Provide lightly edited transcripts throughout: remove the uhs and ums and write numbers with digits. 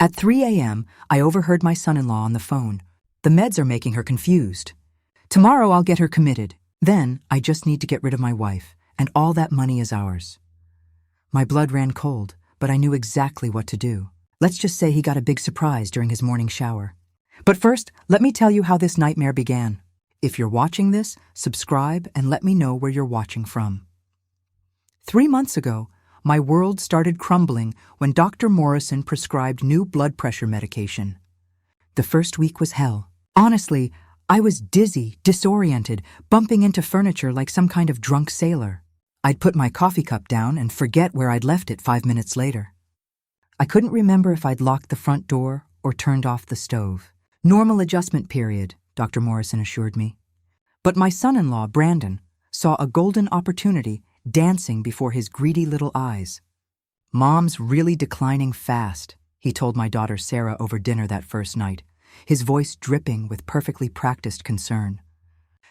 At 3 a.m., I overheard my son-in-law on the phone. The meds are making her confused. Tomorrow I'll get her committed. Then I just need to get rid of my wife, and all that money is ours. My blood ran cold, but I knew exactly what to do. Let's just say he got a big surprise during his morning shower. But first, let me tell you how this nightmare began. If you're watching this, subscribe and let me know where you're watching from. 3 months ago, my world started crumbling when Dr. Morrison prescribed new blood pressure medication. The first week was hell. Honestly, I was dizzy, disoriented, bumping into furniture like some kind of drunk sailor. I'd put my coffee cup down and forget where I'd left it 5 minutes later. I couldn't remember if I'd locked the front door or turned off the stove. Normal adjustment period, Dr. Morrison assured me. But my son-in-law, Brandon, saw a golden opportunity dancing before his greedy little eyes. "Mom's really declining fast," he told my daughter Sarah over dinner that first night, his voice dripping with perfectly practiced concern.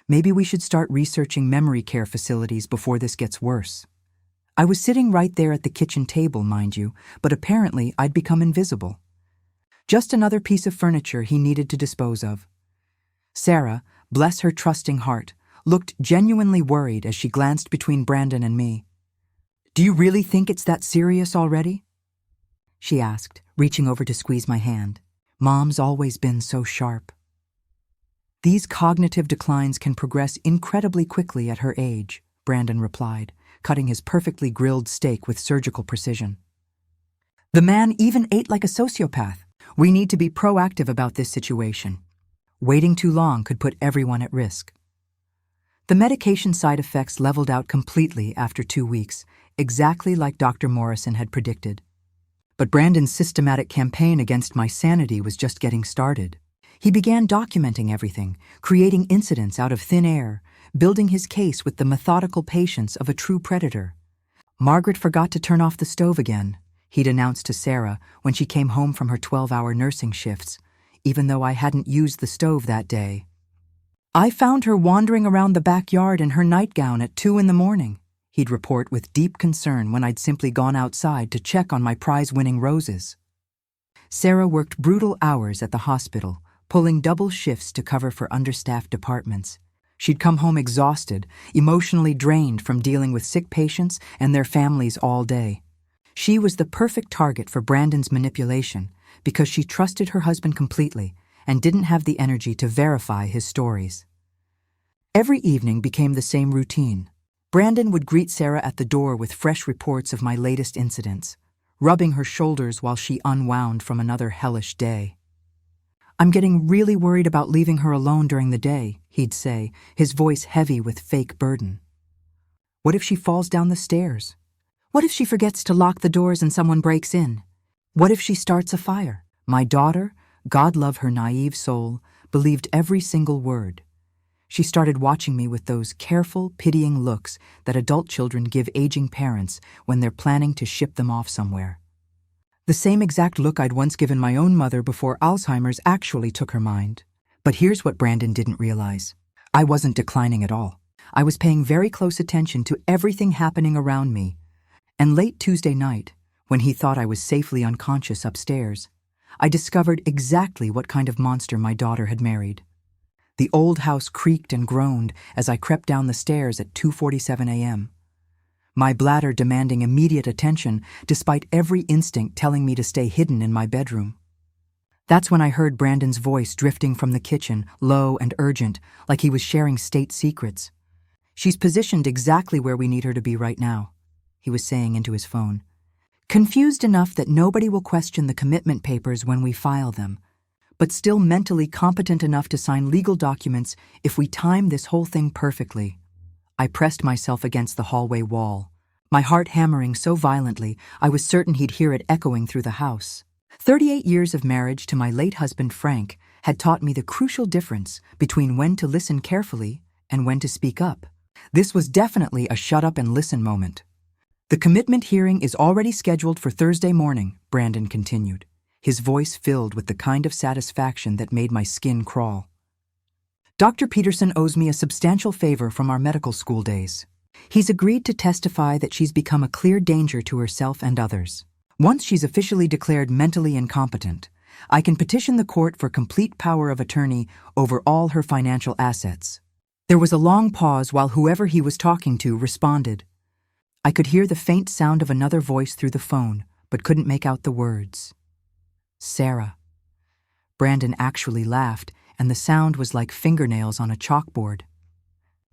"Maybe we should start researching memory care facilities before this gets worse." I was sitting right there at the kitchen table, mind you, but apparently I'd become invisible. Just another piece of furniture he needed to dispose of. Sarah, bless her trusting heart, looked genuinely worried as she glanced between Brandon and me. "Do you really think it's that serious already?" she asked, reaching over to squeeze my hand. "Mom's always been so sharp." "These cognitive declines can progress incredibly quickly at her age," Brandon replied, cutting his perfectly grilled steak with surgical precision. "The man even ate like a sociopath. We need to be proactive about this situation. Waiting too long could put everyone at risk." The medication side effects leveled out completely after 2 weeks, exactly like Dr. Morrison had predicted. But Brandon's systematic campaign against my sanity was just getting started. He began documenting everything, creating incidents out of thin air, building his case with the methodical patience of a true predator. "Margaret forgot to turn off the stove again," he'd announced to Sarah when she came home from her 12-hour nursing shifts, even though I hadn't used the stove that day. "I found her wandering around the backyard in her nightgown at 2 in the morning, he'd report with deep concern when I'd simply gone outside to check on my prize-winning roses. Sarah worked brutal hours at the hospital, pulling double shifts to cover for understaffed departments. She'd come home exhausted, emotionally drained from dealing with sick patients and their families all day. She was the perfect target for Brandon's manipulation because she trusted her husband completely and didn't have the energy to verify his stories. Every evening became the same routine. Brandon would greet Sarah at the door with fresh reports of my latest incidents, rubbing her shoulders while she unwound from another hellish day. "I'm getting really worried about leaving her alone during the day," he'd say, his voice heavy with fake burden. "What if she falls down the stairs? What if she forgets to lock the doors and someone breaks in? What if she starts a fire?" My daughter, God love her naive soul, believed every single word. She started watching me with those careful, pitying looks that adult children give aging parents when they're planning to ship them off somewhere. The same exact look I'd once given my own mother before Alzheimer's actually took her mind. But here's what Brandon didn't realize. I wasn't declining at all. I was paying very close attention to everything happening around me. And late Tuesday night, when he thought I was safely unconscious upstairs, I discovered exactly what kind of monster my daughter had married. The old house creaked and groaned as I crept down the stairs at 2:47 a.m., my bladder demanding immediate attention despite every instinct telling me to stay hidden in my bedroom. That's when I heard Brandon's voice drifting from the kitchen, low and urgent, like he was sharing state secrets. "She's positioned exactly where we need her to be right now," he was saying into his phone. "Confused enough that nobody will question the commitment papers when we file them, but still mentally competent enough to sign legal documents if we time this whole thing perfectly." I pressed myself against the hallway wall, my heart hammering so violently I was certain he'd hear it echoing through the house. 38 years of marriage to my late husband Frank had taught me the crucial difference between when to listen carefully and when to speak up. This was definitely a shut up and listen moment. "The commitment hearing is already scheduled for Thursday morning," Brandon continued, his voice filled with the kind of satisfaction that made my skin crawl. "Dr. Peterson owes me a substantial favor from our medical school days. He's agreed to testify that she's become a clear danger to herself and others. Once she's officially declared mentally incompetent, I can petition the court for complete power of attorney over all her financial assets. There was a long pause while whoever he was talking to responded. I could hear the faint sound of another voice through the phone, but couldn't make out the words. Sarah. Brandon actually laughed, and the sound was like fingernails on a chalkboard.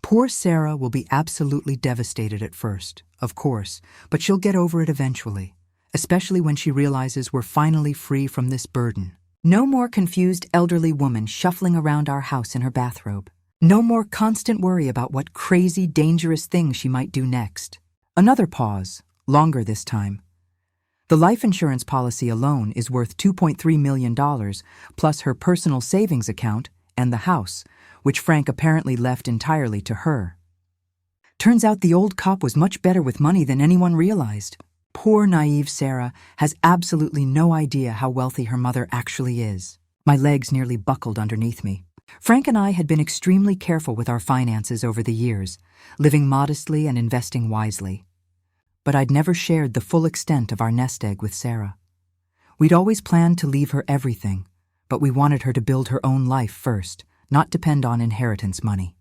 Poor Sarah will be absolutely devastated at first, of course, but she'll get over it eventually, especially when she realizes we're finally free from this burden. No more confused elderly woman shuffling around our house in her bathrobe. No more constant worry about what crazy, dangerous thing she might do next. Another pause, longer this time. The life insurance policy alone is worth $2.3 million, plus her personal savings account and the house, which Frank apparently left entirely to her. Turns out the old cop was much better with money than anyone realized. Poor, naive Sarah has absolutely no idea how wealthy her mother actually is. My legs nearly buckled underneath me. Frank and I had been extremely careful with our finances over the years, living modestly and investing wisely. But I'd never shared the full extent of our nest egg with Sarah. We'd always planned to leave her everything, but we wanted her to build her own life first, not depend on inheritance money.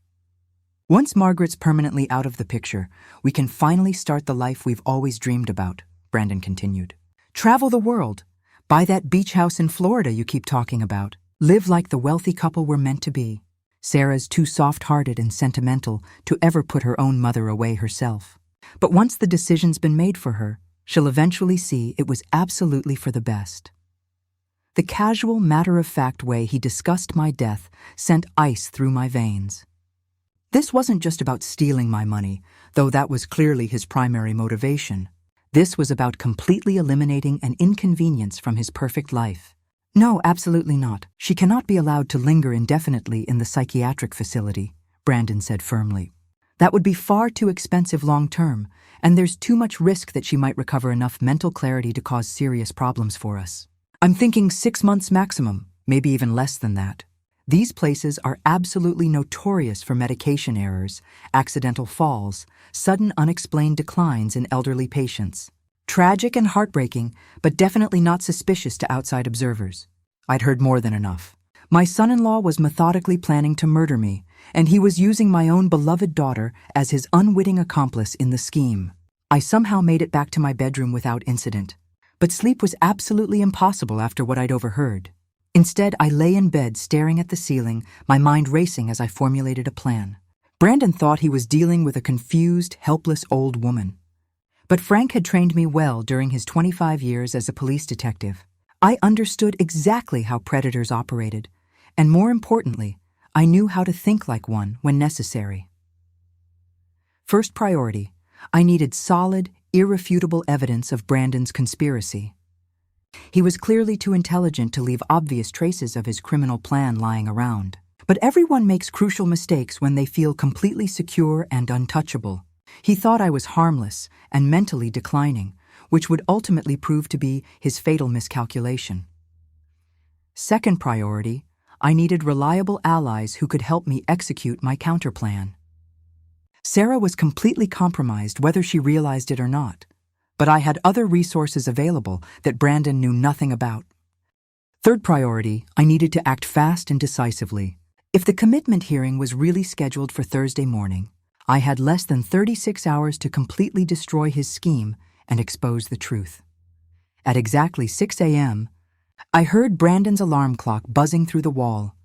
Once Margaret's permanently out of the picture, we can finally start the life we've always dreamed about, Brandon continued. Travel the world. Buy that beach house in Florida you keep talking about. Live like the wealthy couple we're meant to be. Sarah's too soft-hearted and sentimental to ever put her own mother away herself. But once the decision's been made for her, she'll eventually see it was absolutely for the best. The casual, matter-of-fact way he discussed my death sent ice through my veins. This wasn't just about stealing my money, though that was clearly his primary motivation. This was about completely eliminating an inconvenience from his perfect life. No, absolutely not. She cannot be allowed to linger indefinitely in the psychiatric facility, Brandon said firmly. That would be far too expensive long-term, and there's too much risk that she might recover enough mental clarity to cause serious problems for us. I'm thinking 6 months maximum, maybe even less than that. These places are absolutely notorious for medication errors, accidental falls, sudden unexplained declines in elderly patients. Tragic and heartbreaking, but definitely not suspicious to outside observers. I'd heard more than enough. My son-in-law was methodically planning to murder me, and he was using my own beloved daughter as his unwitting accomplice in the scheme. I somehow made it back to my bedroom without incident, but sleep was absolutely impossible after what I'd overheard. Instead, I lay in bed staring at the ceiling, my mind racing as I formulated a plan. Brandon thought he was dealing with a confused, helpless old woman. But Frank had trained me well during his 25 years as a police detective. I understood exactly how predators operated, and more importantly, I knew how to think like one when necessary. First priority, I needed solid, irrefutable evidence of Brandon's conspiracy. He was clearly too intelligent to leave obvious traces of his criminal plan lying around. But everyone makes crucial mistakes when they feel completely secure and untouchable. He thought I was harmless and mentally declining, which would ultimately prove to be his fatal miscalculation. Second priority, I needed reliable allies who could help me execute my counterplan. Sarah was completely compromised whether she realized it or not, but I had other resources available that Brandon knew nothing about. Third priority, I needed to act fast and decisively. If the commitment hearing was really scheduled for Thursday morning, I had less than 36 hours to completely destroy his scheme and expose the truth. At exactly 6 a.m., I heard Brandon's alarm clock buzzing through the wall.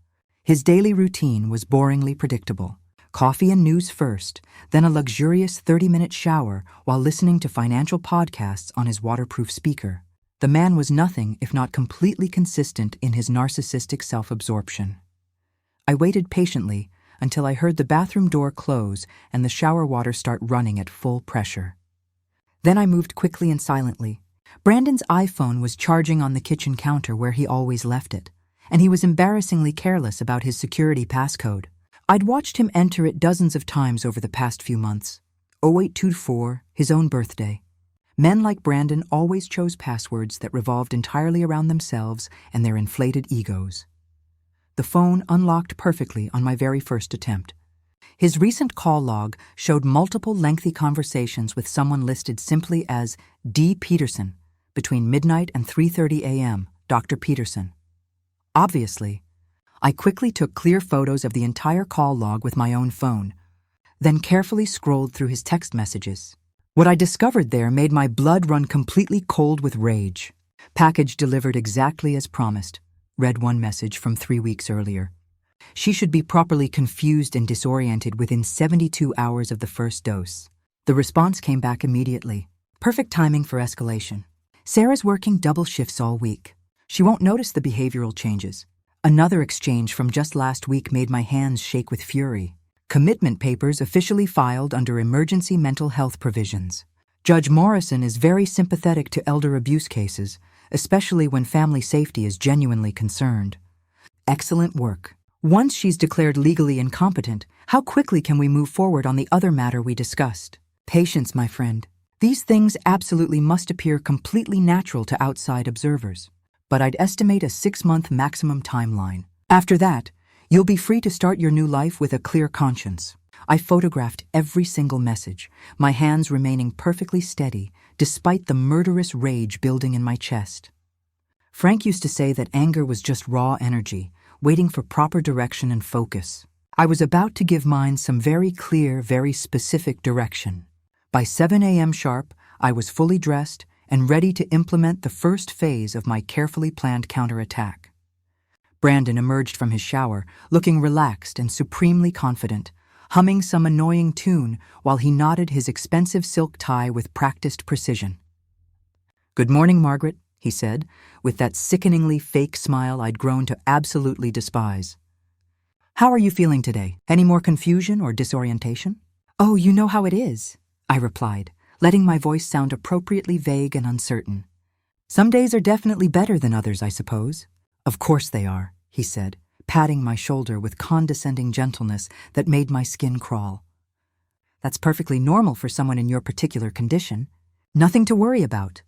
His daily routine was boringly predictable. Coffee and news first, then a luxurious 30-minute shower while listening to financial podcasts on his waterproof speaker. The man was nothing if not completely consistent in his narcissistic self-absorption. I waited patiently until I heard the bathroom door close and the shower water start running at full pressure. Then I moved quickly and silently. Brandon's iPhone was charging on the kitchen counter where he always left it, and he was embarrassingly careless about his security passcode. I'd watched him enter it dozens of times over the past few months. 0824, his own birthday. Men like Brandon always chose passwords that revolved entirely around themselves and their inflated egos. The phone unlocked perfectly on my very first attempt. His recent call log showed multiple lengthy conversations with someone listed simply as D. Peterson, between midnight and 3:30 a.m., Dr. Peterson. Obviously, I quickly took clear photos of the entire call log with my own phone, then carefully scrolled through his text messages. What I discovered there made my blood run completely cold with rage. Package delivered exactly as promised, read one message from 3 weeks earlier. She should be properly confused and disoriented within 72 hours of the first dose. The response came back immediately. Perfect timing for escalation. Sarah's working double shifts all week. She won't notice the behavioral changes. Another exchange from just last week made my hands shake with fury. Commitment papers officially filed under emergency mental health provisions. Judge Morrison is very sympathetic to elder abuse cases, especially when family safety is genuinely concerned. Excellent work. Once she's declared legally incompetent, how quickly can we move forward on the other matter we discussed? Patience, my friend. These things absolutely must appear completely natural to outside observers. But I'd estimate a 6-month maximum timeline. After that, you'll be free to start your new life with a clear conscience. I photographed every single message, my hands remaining perfectly steady despite the murderous rage building in my chest. Frank used to say that anger was just raw energy, waiting for proper direction and focus. I was about to give mine some very clear, very specific direction. By 7 a.m. sharp, I was fully dressed and ready to implement the first phase of my carefully planned counterattack. Brandon emerged from his shower, looking relaxed and supremely confident, humming some annoying tune while he knotted his expensive silk tie with practiced precision. "Good morning, Margaret," he said, with that sickeningly fake smile I'd grown to absolutely despise. "How are you feeling today? Any more confusion or disorientation?" "Oh, you know how it is," I replied, letting my voice sound appropriately vague and uncertain. "Some days are definitely better than others, I suppose." "Of course they are," he said, patting my shoulder with condescending gentleness that made my skin crawl. "That's perfectly normal for someone in your particular condition. Nothing to worry about."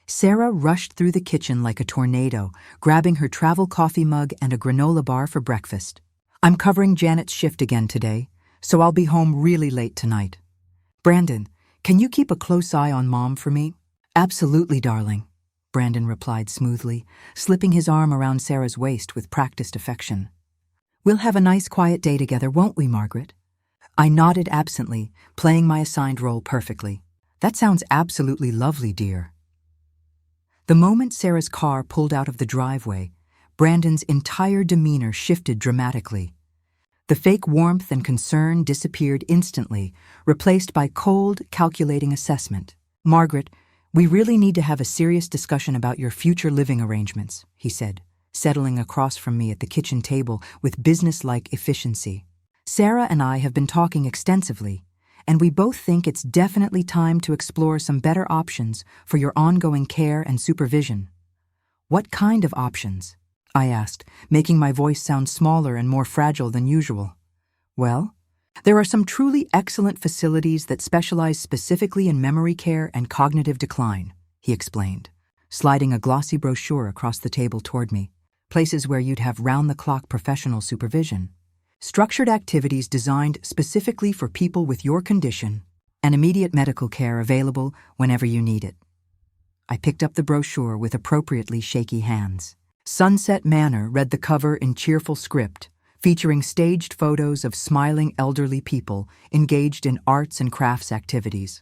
Sarah rushed through the kitchen like a tornado, grabbing her travel coffee mug and a granola bar for breakfast. "I'm covering Janet's shift again today, so I'll be home really late tonight. Brandon, can you keep a close eye on Mom for me?" "Absolutely, darling," Brandon replied smoothly, slipping his arm around Sarah's waist with practiced affection. "We'll have a nice quiet day together, won't we, Margaret?" I nodded absently, playing my assigned role perfectly. "That sounds absolutely lovely, dear." The moment Sarah's car pulled out of the driveway, Brandon's entire demeanor shifted dramatically. The fake warmth and concern disappeared instantly, replaced by cold, calculating assessment. "Margaret, we really need to have a serious discussion about your future living arrangements," he said, settling across from me at the kitchen table with businesslike efficiency. "Sarah and I have been talking extensively, and we both think it's definitely time to explore some better options for your ongoing care and supervision." "What kind of options?" I asked, making my voice sound smaller and more fragile than usual. "Well, there are some truly excellent facilities that specialize specifically in memory care and cognitive decline," he explained, sliding a glossy brochure across the table toward me. "Places where you'd have round-the-clock professional supervision. Structured activities designed specifically for people with your condition, and immediate medical care available whenever you need it." I picked up the brochure with appropriately shaky hands. Sunset Manor read the cover in cheerful script, featuring staged photos of smiling elderly people engaged in arts and crafts activities.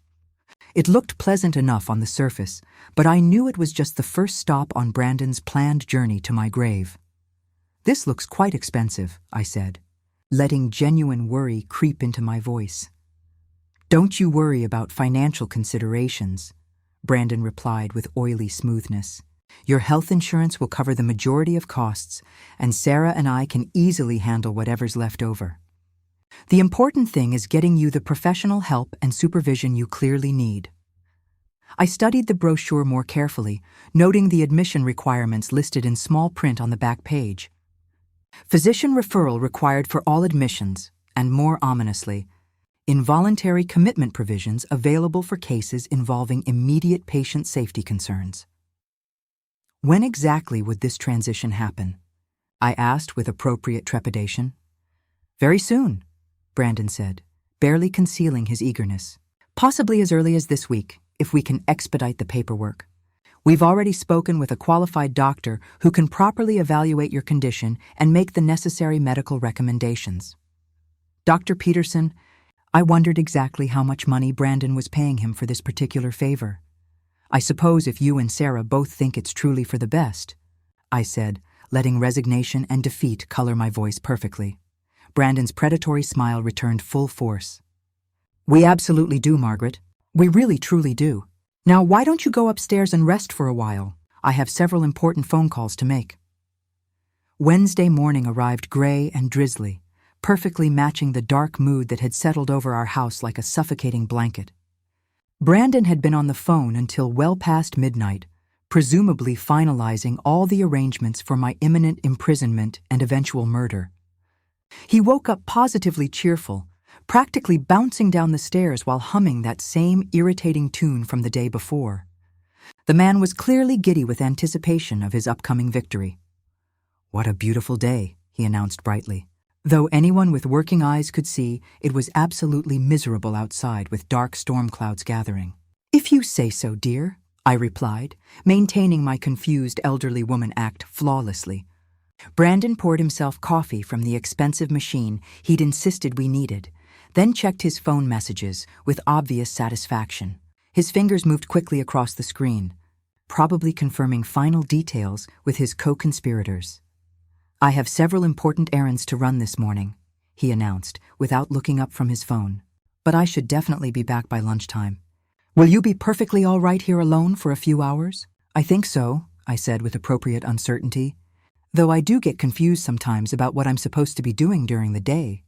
It looked pleasant enough on the surface, but I knew it was just the first stop on Brandon's planned journey to my grave. "This looks quite expensive," I said, letting genuine worry creep into my voice. "Don't you worry about financial considerations," Brandon replied with oily smoothness. "Your health insurance will cover the majority of costs, and Sarah and I can easily handle whatever's left over. The important thing is getting you the professional help and supervision you clearly need." I studied the brochure more carefully, noting the admission requirements listed in small print on the back page. Physician referral required for all admissions, and more ominously, involuntary commitment provisions available for cases involving immediate patient safety concerns. When exactly would this transition happen? I asked with appropriate trepidation. "Very soon," Brandon said, barely concealing his eagerness. "Possibly as early as this week, if we can expedite the paperwork. We've already spoken with a qualified doctor who can properly evaluate your condition and make the necessary medical recommendations. Dr. Peterson, I wondered exactly how much money Brandon was paying him for this particular favor. I suppose if you and Sarah both think it's truly for the best, I said, letting resignation and defeat color my voice perfectly. Brandon's predatory smile returned full force. We absolutely do, Margaret. We really truly do. Now why don't you go upstairs and rest for a while? I have several important phone calls to make. Wednesday morning arrived gray and drizzly, perfectly matching the dark mood that had settled over our house like a suffocating blanket. Brandon had been on the phone until well past midnight, presumably finalizing all the arrangements for my imminent imprisonment and eventual murder. He woke up positively cheerful, practically bouncing down the stairs while humming that same irritating tune from the day before. The man was clearly giddy with anticipation of his upcoming victory. What a beautiful day, he announced brightly. Though anyone with working eyes could see, it was absolutely miserable outside with dark storm clouds gathering. If you say so, dear, I replied, maintaining my confused elderly woman act flawlessly. Brandon poured himself coffee from the expensive machine he'd insisted we needed, then checked his phone messages with obvious satisfaction. His fingers moved quickly across the screen, probably confirming final details with his co-conspirators. I have several important errands to run this morning, he announced, without looking up from his phone. But I should definitely be back by lunchtime. Will you be perfectly all right here alone for a few hours? I think so, I said with appropriate uncertainty, though I do get confused sometimes about what I'm supposed to be doing during the day.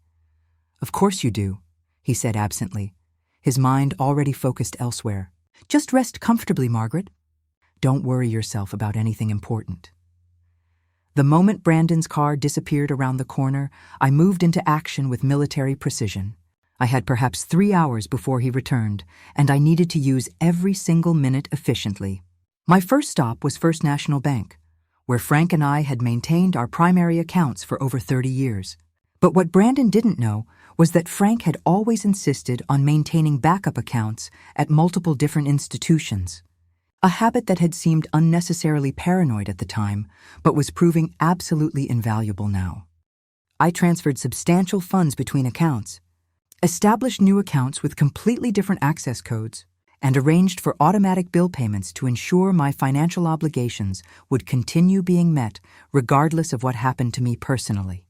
Of course you do, he said absently, his mind already focused elsewhere. Just rest comfortably, Margaret. Don't worry yourself about anything important. The moment Brandon's car disappeared around the corner, I moved into action with military precision. I had perhaps 3 hours before he returned, and I needed to use every single minute efficiently. My first stop was First National Bank, where Frank and I had maintained our primary accounts for over 30 years. But what Brandon didn't know was that Frank had always insisted on maintaining backup accounts at multiple different institutions, a habit that had seemed unnecessarily paranoid at the time, but was proving absolutely invaluable now. I transferred substantial funds between accounts, established new accounts with completely different access codes, and arranged for automatic bill payments to ensure my financial obligations would continue being met regardless of what happened to me personally.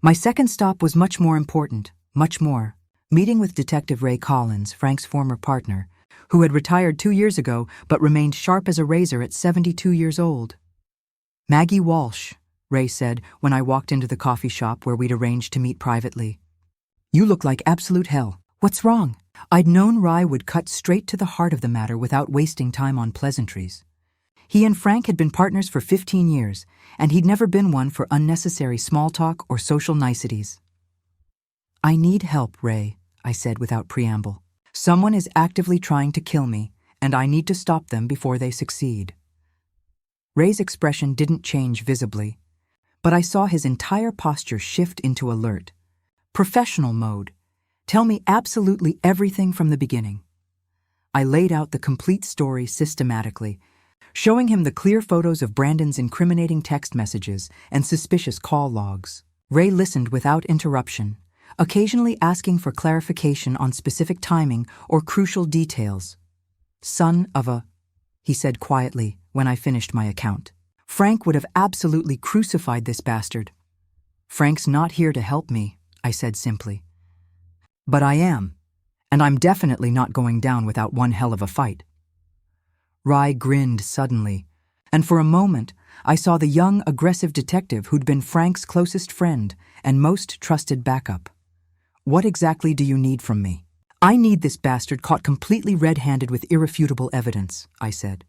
My second stop was much more important, much more. Meeting with Detective Ray Collins, Frank's former partner, who had retired 2 years ago but remained sharp as a razor at 72 years old. Maggie Walsh, Ray said when I walked into the coffee shop where we'd arranged to meet privately. You look like absolute hell. What's wrong? I'd known Ry would cut straight to the heart of the matter without wasting time on pleasantries. He and Frank had been partners for 15 years, and he'd never been one for unnecessary small talk or social niceties. I need help, Ray, I said without preamble. Someone is actively trying to kill me, and I need to stop them before they succeed. Ray's expression didn't change visibly, but I saw his entire posture shift into alert. Professional mode. Tell me absolutely everything from the beginning. I laid out the complete story systematically, showing him the clear photos of Brandon's incriminating text messages and suspicious call logs. Ray listened without interruption, occasionally asking for clarification on specific timing or crucial details. Son of a, he said quietly when I finished my account. Frank would have absolutely crucified this bastard. Frank's not here to help me, I said simply. But I am, and I'm definitely not going down without one hell of a fight. Ry grinned suddenly, and for a moment I saw the young, aggressive detective who'd been Frank's closest friend and most trusted backup. What exactly do you need from me? I need this bastard caught completely red-handed with irrefutable evidence, I said.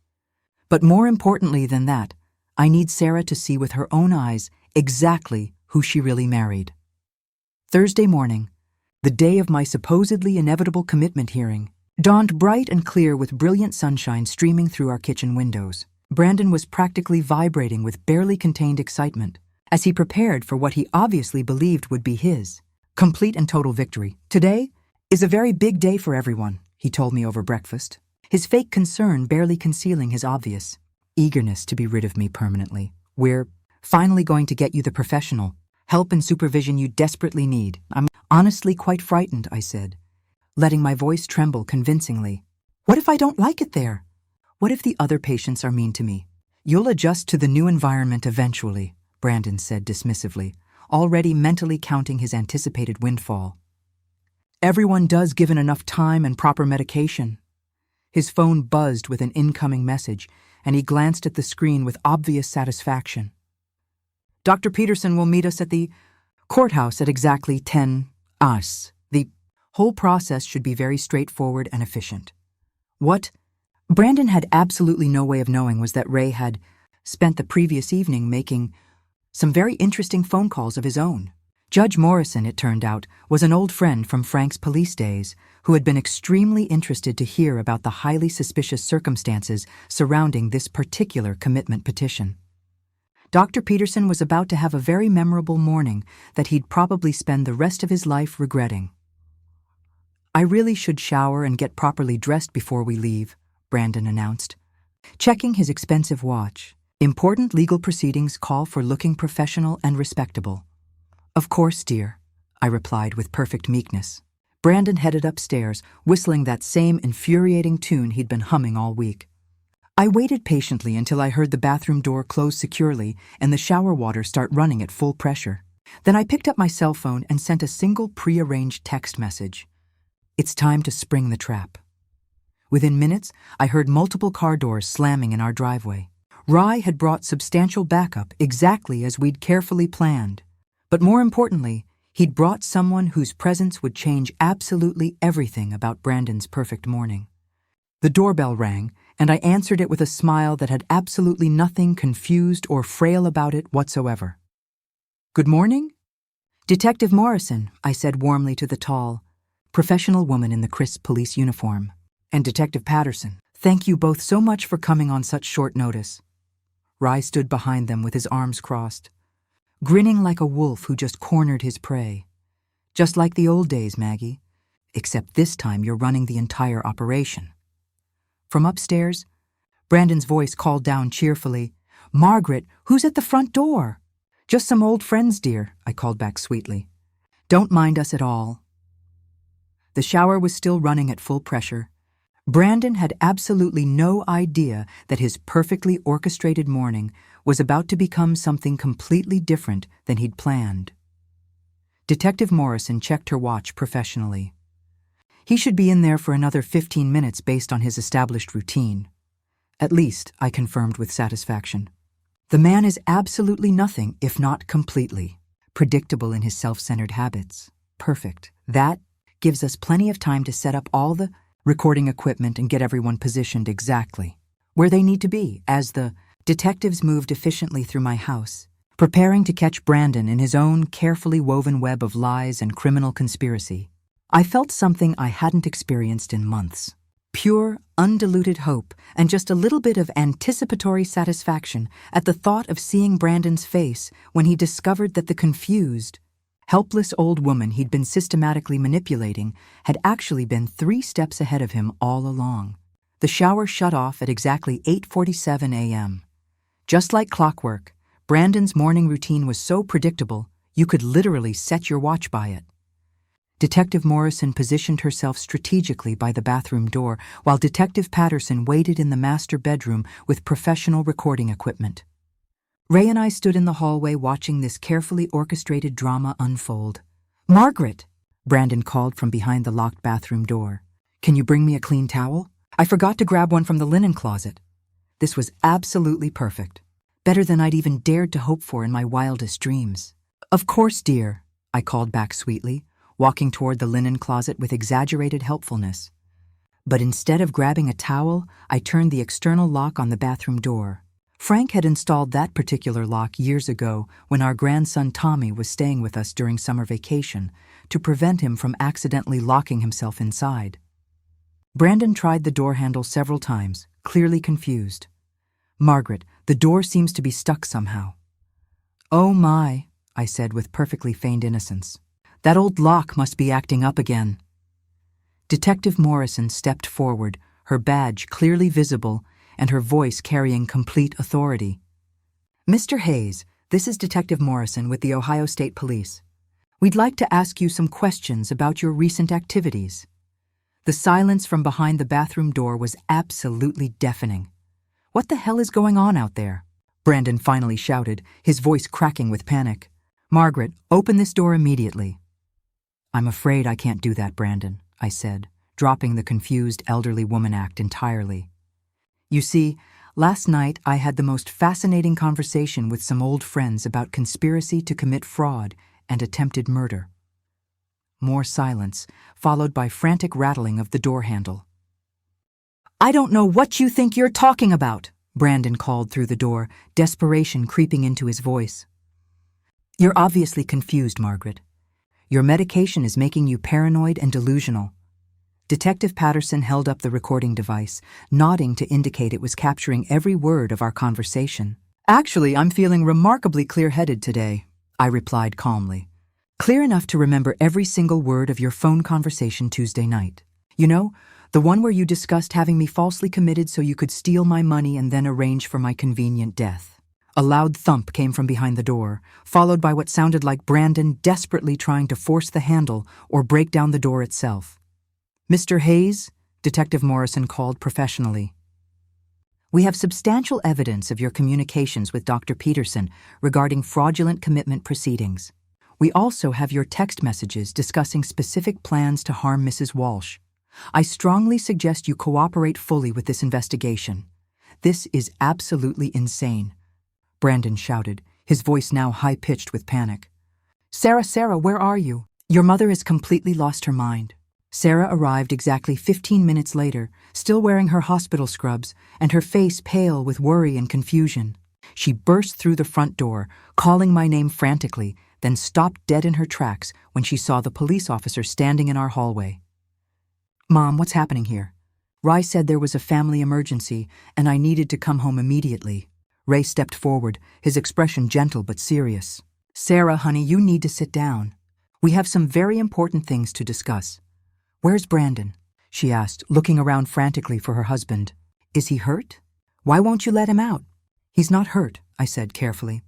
But more importantly than that, I need Sarah to see with her own eyes exactly who she really married. Thursday morning, the day of my supposedly inevitable commitment hearing, dawned bright and clear with brilliant sunshine streaming through our kitchen windows. Brandon was practically vibrating with barely contained excitement as he prepared for what he obviously believed would be his complete and total victory. Today is a very big day for everyone, he told me over breakfast. his fake concern barely concealing his obvious eagerness to be rid of me permanently. "We're finally going to get you the professional help and supervision you desperately need. I'm honestly quite frightened," I said, letting my voice tremble convincingly. "What if I don't like it there? What if the other patients are mean to me?" "You'll adjust to the new environment eventually," Brandon said dismissively, already mentally counting his anticipated windfall. "Everyone does given enough time and proper medication." His phone buzzed with an incoming message, and he glanced at the screen with obvious satisfaction. "Dr. Peterson will meet us at the courthouse at exactly 10 us. The whole process should be very straightforward and efficient." What Brandon had absolutely no way of knowing was that Ray had spent the previous evening making some very interesting phone calls of his own. Judge Morrison, it turned out, was an old friend from Frank's police days who had been extremely interested to hear about the highly suspicious circumstances surrounding this particular commitment petition. Dr. Peterson was about to have a very memorable morning that he'd probably spend the rest of his life regretting. "I really should shower and get properly dressed before we leave," Brandon announced, checking his expensive watch. "Important legal proceedings call for looking professional and respectable." "Of course, dear," I replied with perfect meekness. Brandon headed upstairs, whistling that same infuriating tune he'd been humming all week. I waited patiently until I heard the bathroom door close securely and the shower water start running at full pressure. Then I picked up my cell phone and sent a single pre-arranged text message. "It's time to spring the trap." Within minutes, I heard multiple car doors slamming in our driveway. Rye had brought substantial backup exactly as we'd carefully planned. But more importantly, he'd brought someone whose presence would change absolutely everything about Brandon's perfect morning. The doorbell rang, and I answered it with a smile that had absolutely nothing confused or frail about it whatsoever. "Good morning?" "Detective Morrison," I said warmly to the tall, professional woman in the crisp police uniform. "And Detective Patterson. Thank you both so much for coming on such short notice." Rye stood behind them with his arms crossed, grinning like a wolf who just cornered his prey. "Just like the old days, Maggie. Except this time you're running the entire operation." From upstairs, Brandon's voice called down cheerfully, "Margaret, who's at the front door?" "Just some old friends, dear," I called back sweetly. "Don't mind us at all." The shower was still running at full pressure. Brandon had absolutely no idea that his perfectly orchestrated morning was about to become something completely different than he'd planned. Detective Morrison checked her watch professionally. He should be in there for another 15 minutes based on his established routine. At least, I confirmed with satisfaction. The man is absolutely nothing, if not completely, predictable in his self-centered habits. Perfect. That gives us plenty of time to set up all the recording equipment and get everyone positioned exactly where they need to be as the detectives moved efficiently through my house, preparing to catch Brandon in his own carefully woven web of lies and criminal conspiracy. I felt something I hadn't experienced in months. Pure, undiluted hope and just a little bit of anticipatory satisfaction at the thought of seeing Brandon's face when he discovered that the confused, helpless old woman he'd been systematically manipulating had actually been 3 steps ahead of him all along. The shower shut off at exactly 8:47 a.m. Just like clockwork, Brandon's morning routine was so predictable you could literally set your watch by it. Detective Morrison positioned herself strategically by the bathroom door while Detective Patterson waited in the master bedroom with professional recording equipment. Ray and I stood in the hallway watching this carefully orchestrated drama unfold. "Margaret!" Brandon called from behind the locked bathroom door. "Can you bring me a clean towel? I forgot to grab one from the linen closet." This was absolutely perfect. Better than I'd even dared to hope for in my wildest dreams. "Of course, dear," I called back sweetly, walking toward the linen closet with exaggerated helpfulness. But instead of grabbing a towel, I turned the external lock on the bathroom door. Frank had installed that particular lock years ago when our grandson Tommy was staying with us during summer vacation to prevent him from accidentally locking himself inside. Brandon tried the door handle several times, clearly confused. "Margaret, the door seems to be stuck somehow." "Oh my," I said with perfectly feigned innocence. "That old lock must be acting up again." Detective Morrison stepped forward, her badge clearly visible and her voice carrying complete authority. "Mr. Hayes, this is Detective Morrison with the Ohio State Police. We'd like to ask you some questions about your recent activities." The silence from behind the bathroom door was absolutely deafening. "What the hell is going on out there?" Brandon finally shouted, his voice cracking with panic. "Margaret, open this door immediately." "I'm afraid I can't do that, Brandon," I said, dropping the confused elderly woman act entirely. "You see, last night I had the most fascinating conversation with some old friends about conspiracy to commit fraud and attempted murder." More silence, followed by frantic rattling of the door handle. "I don't know what you think you're talking about," Brandon called through the door, desperation creeping into his voice. "You're obviously confused, Margaret. Your medication is making you paranoid and delusional." Detective Patterson held up the recording device, nodding to indicate it was capturing every word of our conversation. "Actually, I'm feeling remarkably clear-headed today," I replied calmly. "Clear enough to remember every single word of your phone conversation Tuesday night. You know, the one where you discussed having me falsely committed so you could steal my money and then arrange for my convenient death." A loud thump came from behind the door, followed by what sounded like Brandon desperately trying to force the handle or break down the door itself. "Mr. Hayes," Detective Morrison called professionally. "We have substantial evidence of your communications with Dr. Peterson regarding fraudulent commitment proceedings. We also have your text messages discussing specific plans to harm Mrs. Walsh. I strongly suggest you cooperate fully with this investigation. This is absolutely insane," Brandon shouted, his voice now high-pitched with panic. Sarah, where are you? Your mother has completely lost her mind." Sarah arrived exactly 15 minutes later, still wearing her hospital scrubs and her face pale with worry and confusion. She burst through the front door, calling my name frantically, then stopped dead in her tracks when she saw the police officer standing in our hallway. "Mom, what's happening here?" "Rai said there was a family emergency and I needed to come home immediately." Ray stepped forward, his expression gentle but serious. "Sarah, honey, you need to sit down. We have some very important things to discuss." "Where's Brandon?" she asked, looking around frantically for her husband. "Is he hurt? Why won't you let him out?" "He's not hurt," I said carefully.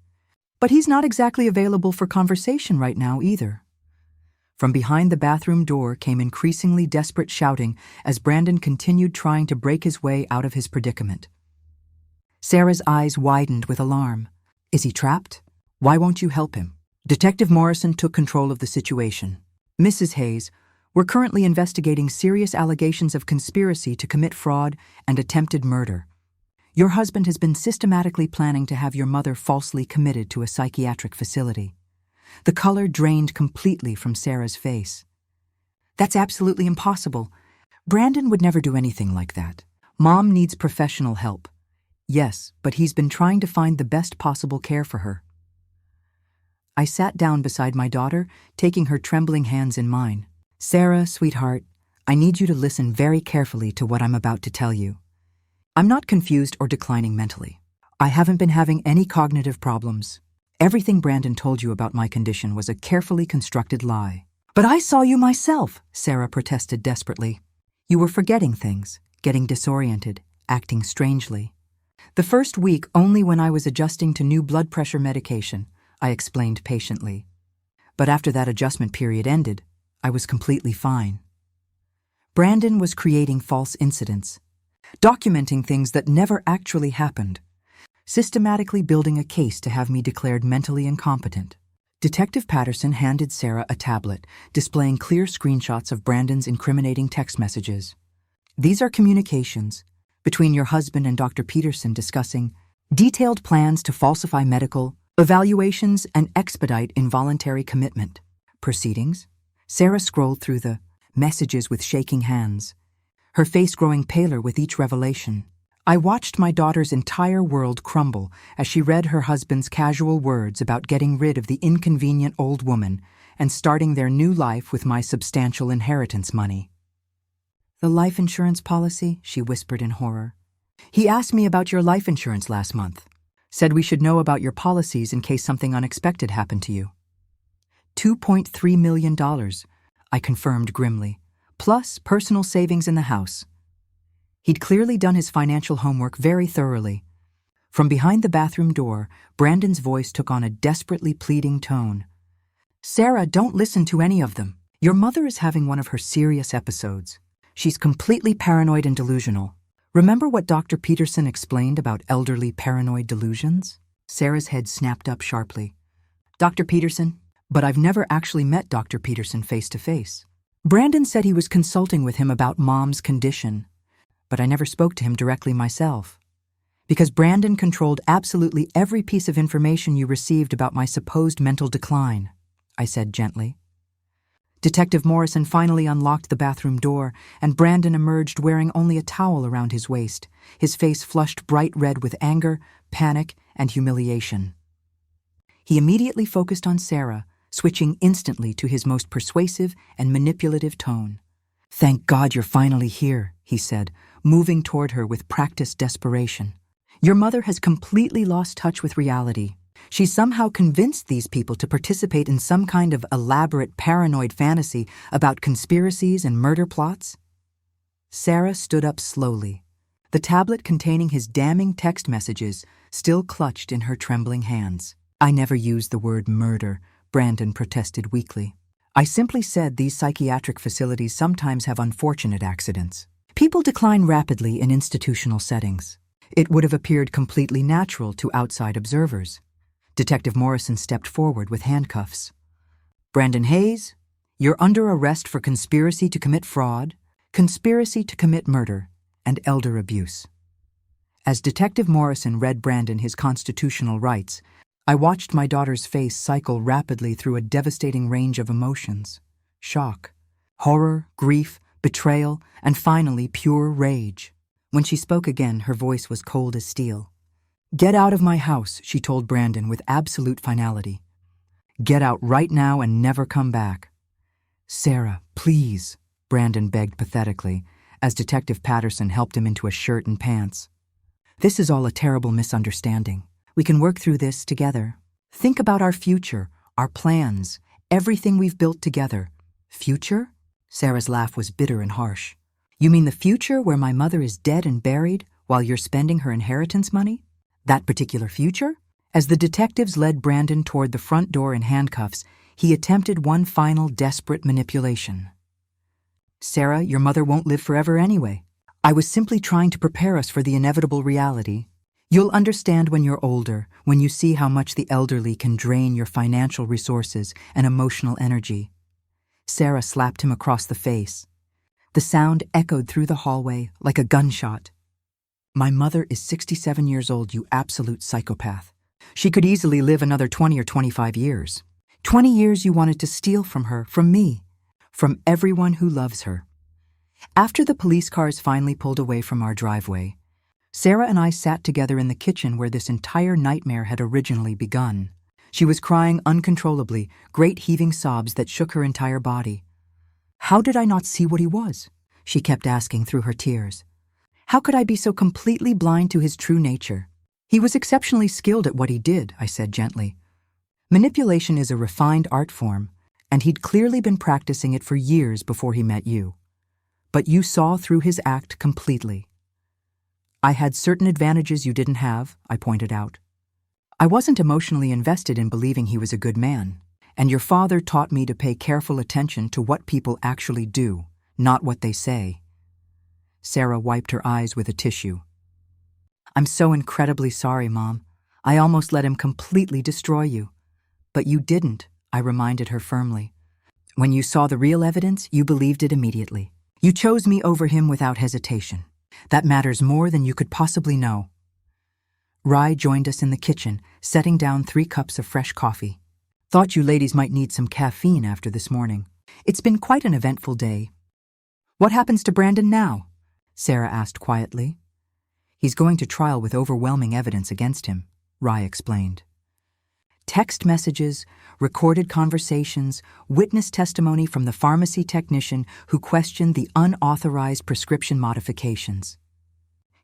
"But he's not exactly available for conversation right now either." From behind the bathroom door came increasingly desperate shouting as Brandon continued trying to break his way out of his predicament. Sarah's eyes widened with alarm. "Is he trapped? Why won't you help him?" Detective Morrison took control of the situation. "Mrs. Hayes, we're currently investigating serious allegations of conspiracy to commit fraud and attempted murder. Your husband has been systematically planning to have your mother falsely committed to a psychiatric facility." The color drained completely from Sarah's face. "That's absolutely impossible. Brandon would never do anything like that. Mom needs professional help." "Yes, but he's been trying to find the best possible care for her." I sat down beside my daughter, taking her trembling hands in mine. "Sarah, sweetheart, I need you to listen very carefully to what I'm about to tell you. I'm not confused or declining mentally. I haven't been having any cognitive problems. Everything Brandon told you about my condition was a carefully constructed lie." "But I saw you myself," Sarah protested desperately. "You were forgetting things, getting disoriented, acting strangely. The first week only when I was adjusting to new blood pressure medication," I explained patiently. "But after that adjustment period ended, I was completely fine." Brandon was creating false incidents, documenting things that never actually happened, systematically building a case to have me declared mentally incompetent. Detective Patterson handed Sarah a tablet, displaying clear screenshots of Brandon's incriminating text messages. "These are communications between your husband and Dr. Peterson discussing detailed plans to falsify medical evaluations and expedite involuntary commitment proceedings." Sarah scrolled through the messages with shaking hands, her face growing paler with each revelation. I watched my daughter's entire world crumble as she read her husband's casual words about getting rid of the inconvenient old woman and starting their new life with my substantial inheritance money. "The life insurance policy," she whispered in horror. "He asked me about your life insurance last month. Said we should know about your policies in case something unexpected happened to you." $2.3 million, I confirmed grimly, plus personal savings in the house. He'd clearly done his financial homework very thoroughly. From behind the bathroom door, Brandon's voice took on a desperately pleading tone. "Sarah, don't listen to any of them. Your mother is having one of her serious episodes. She's completely paranoid and delusional. Remember what Dr. Peterson explained about elderly paranoid delusions?" Sarah's head snapped up sharply. "Dr. Peterson? But I've never actually met Dr. Peterson face to face. Brandon said he was consulting with him about Mom's condition, but I never spoke to him directly myself. Because Brandon controlled absolutely every piece of information you received about my supposed mental decline," I said gently. Detective Morrison finally unlocked the bathroom door, and Brandon emerged wearing only a towel around his waist, his face flushed bright red with anger, panic, and humiliation. He immediately focused on Sarah, switching instantly to his most persuasive and manipulative tone. "Thank God you're finally here," he said, moving toward her with practiced desperation. "Your mother has completely lost touch with reality. She's somehow convinced these people to participate in some kind of elaborate paranoid fantasy about conspiracies and murder plots." Sarah stood up slowly, the tablet containing his damning text messages still clutched in her trembling hands. "I never used the word murder," Brandon protested weakly. "I simply said these psychiatric facilities sometimes have unfortunate accidents. People decline rapidly in institutional settings. It would have appeared completely natural to outside observers." Detective Morrison stepped forward with handcuffs. "Brandon Hayes, you're under arrest for conspiracy to commit fraud, conspiracy to commit murder, and elder abuse." As Detective Morrison read Brandon his constitutional rights, I watched my daughter's face cycle rapidly through a devastating range of emotions: shock, horror, grief, betrayal, and finally pure rage. When she spoke again, her voice was cold as steel. "Get out of my house," she told Brandon with absolute finality. "Get out right now and never come back." "Sarah, please," Brandon begged pathetically, as Detective Patterson helped him into a shirt and pants. "This is all a terrible misunderstanding. We can work through this together. Think about our future, our plans, everything we've built together." "Future?" Sarah's laugh was bitter and harsh. "You mean the future where my mother is dead and buried while you're spending her inheritance money? That particular future?" As the detectives led Brandon toward the front door in handcuffs, he attempted one final desperate manipulation. "Sarah, your mother won't live forever anyway. I was simply trying to prepare us for the inevitable reality. You'll understand when you're older, when you see how much the elderly can drain your financial resources and emotional energy." Sarah slapped him across the face. The sound echoed through the hallway like a gunshot. "My mother is 67 years old, you absolute psychopath. She could easily live another 20 or 25 years. 20 years you wanted to steal from her, from me, from everyone who loves her." After the police cars finally pulled away from our driveway, Sarah and I sat together in the kitchen where this entire nightmare had originally begun. She was crying uncontrollably, great heaving sobs that shook her entire body. "How did I not see what he was?" she kept asking through her tears. "How could I be so completely blind to his true nature?" "He was exceptionally skilled at what he did," I said gently. "Manipulation is a refined art form, and he'd clearly been practicing it for years before he met you. But you saw through his act completely." "I had certain advantages you didn't have," I pointed out. "I wasn't emotionally invested in believing he was a good man, and your father taught me to pay careful attention to what people actually do, not what they say." Sarah wiped her eyes with a tissue. "I'm so incredibly sorry, Mom. I almost let him completely destroy you. But you didn't," I reminded her firmly. "When you saw the real evidence, you believed it immediately. You chose me over him without hesitation. That matters more than you could possibly know." Rye joined us in the kitchen, setting down 3 cups of fresh coffee. "Thought you ladies might need some caffeine after this morning. It's been quite an eventful day." "What happens to Brandon now?" Sarah asked quietly. "He's going to trial with overwhelming evidence against him," Rye explained. Text messages, recorded conversations, witness testimony from the pharmacy technician who questioned the unauthorized prescription modifications.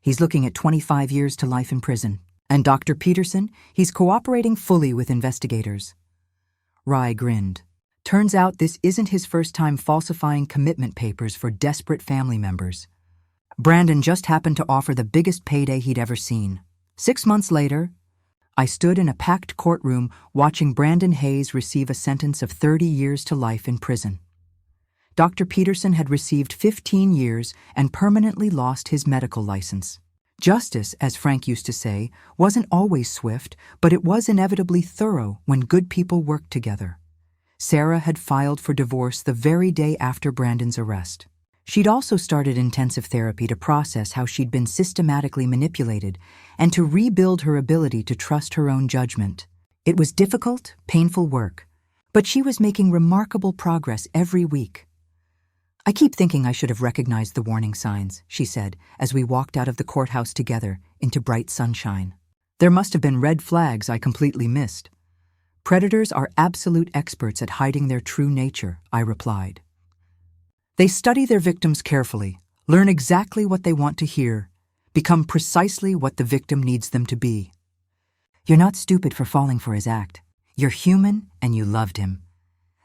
He's looking at 25 years to life in prison. And Dr. Peterson, he's cooperating fully with investigators. Rye grinned. Turns out this isn't his first time falsifying commitment papers for desperate family members. Brandon just happened to offer the biggest payday he'd ever seen. 6 months later, I stood in a packed courtroom watching Brandon Hayes receive a sentence of 30 years to life in prison. Dr. Peterson had received 15 years and permanently lost his medical license. Justice, as Frank used to say, wasn't always swift, but it was inevitably thorough when good people worked together. Sarah had filed for divorce the very day after Brandon's arrest. She'd also started intensive therapy to process how she'd been systematically manipulated and to rebuild her ability to trust her own judgment. It was difficult, painful work, but she was making remarkable progress every week. "I keep thinking I should have recognized the warning signs," she said, as we walked out of the courthouse together into bright sunshine. "There must have been red flags I completely missed." "Predators are absolute experts at hiding their true nature," I replied. "They study their victims carefully, learn exactly what they want to hear, become precisely what the victim needs them to be." "You're not stupid for falling for his act. You're human and you loved him."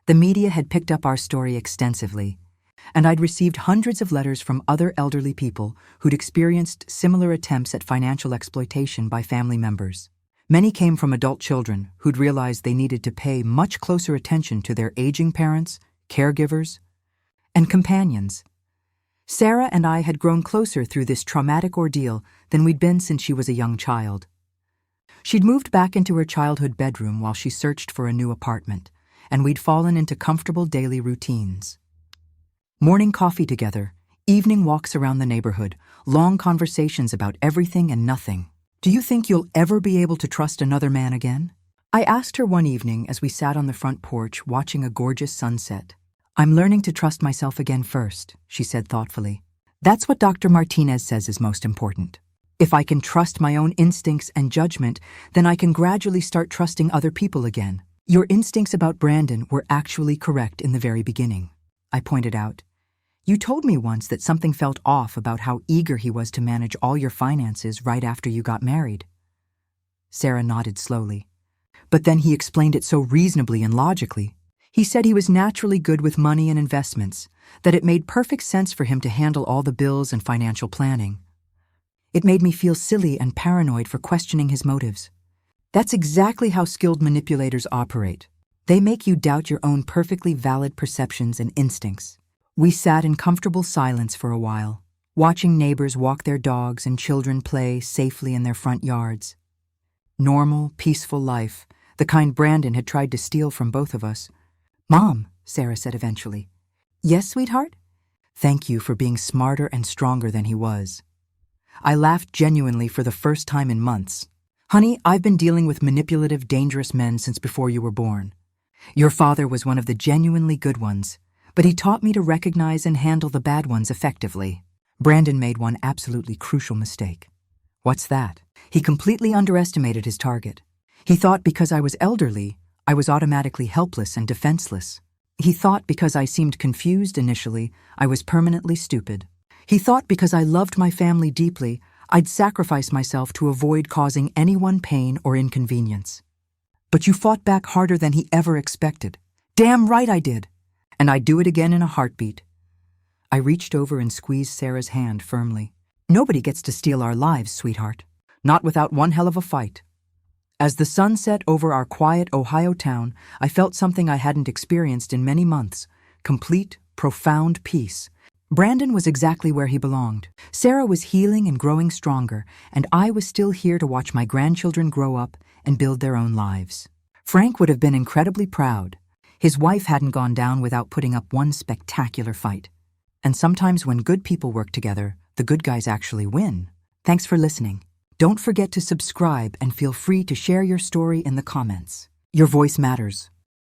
The media had picked up our story extensively, and I'd received hundreds of letters from other elderly people who'd experienced similar attempts at financial exploitation by family members. Many came from adult children who'd realized they needed to pay much closer attention to their aging parents, caregivers, and companions. Sarah and I had grown closer through this traumatic ordeal than we'd been since she was a young child. She'd moved back into her childhood bedroom while she searched for a new apartment, and we'd fallen into comfortable daily routines. Morning coffee together, evening walks around the neighborhood, long conversations about everything and nothing. "Do you think you'll ever be able to trust another man again?" I asked her one evening as we sat on the front porch watching a gorgeous sunset. "I'm learning to trust myself again first," she said thoughtfully. "That's what Dr. Martinez says is most important. If I can trust my own instincts and judgment, then I can gradually start trusting other people again. Your instincts about Brandon were actually correct in the very beginning," I pointed out. "You told me once that something felt off about how eager he was to manage all your finances right after you got married." Sarah nodded slowly. "But then he explained it so reasonably and logically. He said he was naturally good with money and investments, that it made perfect sense for him to handle all the bills and financial planning. It made me feel silly and paranoid for questioning his motives. That's exactly how skilled manipulators operate. They make you doubt your own perfectly valid perceptions and instincts." We sat in comfortable silence for a while, watching neighbors walk their dogs and children play safely in their front yards. Normal, peaceful life, the kind Brandon had tried to steal from both of us. "Mom," Sarah said eventually. "Yes, sweetheart?" "Thank you for being smarter and stronger than he was." I laughed genuinely for the first time in months. "Honey, I've been dealing with manipulative, dangerous men since before you were born. Your father was one of the genuinely good ones, but he taught me to recognize and handle the bad ones effectively. Brandon made one absolutely crucial mistake." "What's that?" "He completely underestimated his target. He thought because I was elderly, I was automatically helpless and defenseless. He thought because I seemed confused initially, I was permanently stupid. He thought because I loved my family deeply, I'd sacrifice myself to avoid causing anyone pain or inconvenience. But you fought back harder than he ever expected." "Damn right I did. And I'd do it again in a heartbeat." I reached over and squeezed Sarah's hand firmly. "Nobody gets to steal our lives, sweetheart. Not without one hell of a fight." As the sun set over our quiet Ohio town, I felt something I hadn't experienced in many months: complete, profound peace. Brandon was exactly where he belonged. Sarah was healing and growing stronger, and I was still here to watch my grandchildren grow up and build their own lives. Frank would have been incredibly proud. His wife hadn't gone down without putting up one spectacular fight. And sometimes when good people work together, the good guys actually win. Thanks for listening. Don't forget to subscribe and feel free to share your story in the comments. Your voice matters.